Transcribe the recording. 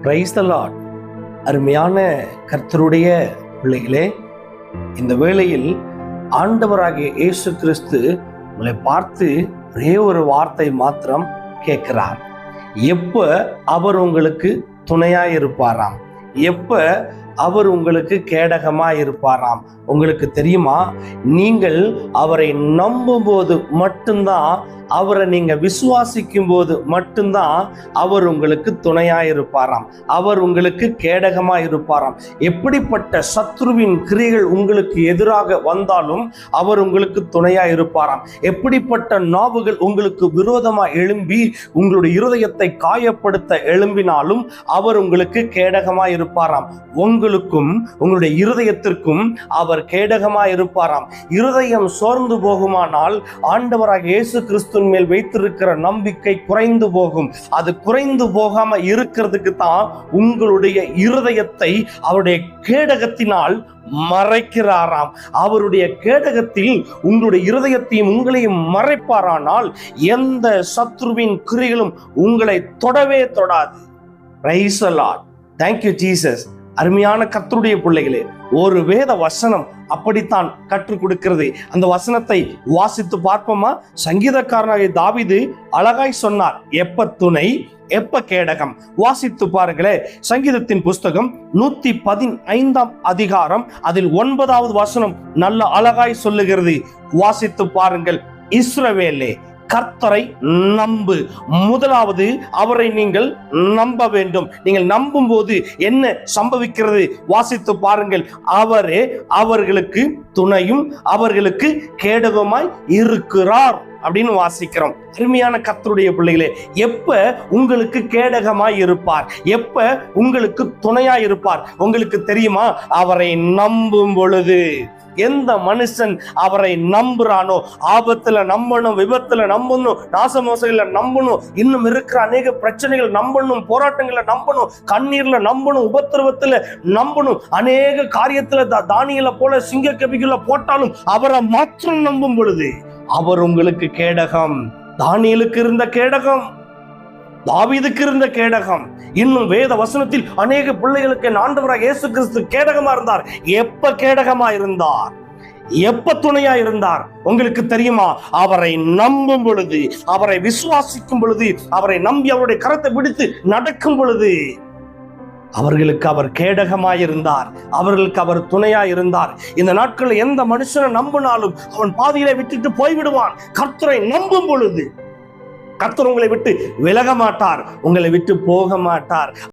Praise the Lord. அருமையான கர்த்தருடைய பிள்ளைகளே, இந்த வேளையில் ஆண்டவராகிய இயேசு கிறிஸ்து உங்களை பார்த்து ஒரே ஒரு வார்த்தை மாத்திரம் கேட்கிறார். எப்ப அவர் உங்களுக்கு துணையாய் இருப்பாராம், எப்ப அவர் உங்களுக்கு கேடகமாய் இருப்பாராம். உங்களுக்கு தெரியுமா, நீங்கள் அவரை நம்பும் போது மட்டும்தான், அவரை நீங்க விசுவாசிக்கும் போது மட்டும்தான் அவர் உங்களுக்கு துணையாய் இருப்பாராம், அவர் உங்களுக்கு கேடகமாய் இருப்பாராம். எப்படிப்பட்ட சத்ருவின் கிரியைகள் உங்களுக்கு எதிராக வந்தாலும் அவர் உங்களுக்கு துணையாய் இருப்பாராம். எப்படிப்பட்ட நாவுகள் உங்களுக்கு விரோதமாக எழும்பி உங்களுடைய இருதயத்தை காயப்படுத்த எழும்பினாலும் அவர் உங்களுக்கு கேடகமாய் இருப்பாராம். உங்களுக்கும் உங்களுடைய இருதயத்திற்கும் அவர் கேடகமாய் இருப்பாராம். இருதயம் சோர்ந்து போகுமானால் ஆண்டவராகிய இயேசு கிறிஸ்துவின் மேல் வைத்திருக்கிற நம்பிக்கை குறைந்து போகும். அது குறைந்து போகாம இருக்கிறதுக்கு தான் உங்களுடைய இருதயத்தை அவருடைய கேடகத்தினால் மறைக்கிறாராம். அவருடைய கேடகத்தில் உங்களுடைய இருதயத்தையும் உங்களையும் மறைப்பாரானால் எந்த சத்ருவின் கிரியைகளும் உங்களை தொடவே தொடாது. Praise the Lord. Thank you Jesus. அருமையான கர்த்தருடைய பிள்ளைகளே, ஒரு வேத வசனம் அப்படித்தான் கற்றுக் கொடுக்கிறது. அந்த வசனத்தை வாசித்து பார்ப்போமா? சங்கீதக்காரனாகிய தாவீது அழகாய் சொன்னார், எப்ப துணை எப்ப கேடகம். வாசித்து பாருங்களே, சங்கீதத்தின் புஸ்தகம் 115 அதிகாரம் அதில் 9வது வசனம் நல்ல அழகாய் சொல்லுகிறது. வாசித்து பாருங்கள். இஸ்ரவேலே, கர்த்தரை நம்பு. முதலாவது அவரை நீங்கள் நம்ப வேண்டும். நீங்கள் நம்பும் போது என்ன சம்பவிக்கிறது? வாசித்து பாருங்கள். அவரே அவர்களுக்கு துணையும் அவர்களுக்கு கேடகமாய் இருக்கிறார் அப்படின்னு வாசிக்கிறோம். அருமையான கர்த்தருடைய பிள்ளைகளே, எப்ப உங்களுக்கு கேடகமாய் இருப்பார், எப்ப உங்களுக்கு துணையாய் இருப்பார் உங்களுக்கு தெரியுமா? அவரை நம்பும் பொழுது. எந்த மனுஷன் அவரை நம்புறானோ, ஆபத்துல நம்பணும், விபத்துல நம்பணும், நாசமோசையில நம்பணும், இன்னும் இருக்கிற அநேக பிரச்சனைகள் நம்பணும், போராட்டங்களை நம்பணும், கண்ணீர்ல நம்பணும், உபத்திரவத்துல நம்பணும், அநேக காரியத்துல தானியலை போல சிங்க கபிகளை போட்டாலும் அவரை மாத்திரம் நம்பும் பொழுது அவர் உங்களுக்கு கேடகம். தானியலுக்கு இருந்த கேடகம், தாவீதுக்கு இருந்த கேடகம், இன்னும் வேத வசனத்தில் அநேக பிள்ளைகளுக்கு ஆண்டவராகிய இயேசு கிறிஸ்து கேடகமா இருந்தார். எப்ப கேடகமா இருந்தார், எப்ப துணையா இருந்தார் உங்களுக்கு தெரியுமா? அவரை நம்பும் பொழுது, அவரை விசுவாசிக்கும் பொழுது, அவரை நம்பி அவருடைய கரத்தை பிடித்து நடக்கும் பொழுது அவர்களுக்கு அவர் கேடகமாயிருந்தார், அவர்களுக்கு அவர் துணையாயிருந்தார். இந்த நாட்களில் எந்த மனுஷனை நம்பினாலும் அவன் பாதியிலே விட்டுட்டு போய்விடுவான். கர்த்தரை நம்பும் பொழுது கர்த்தர் உங்களை விட்டு விலக மாட்டார், உங்களை விட்டு போக மாட்டார்.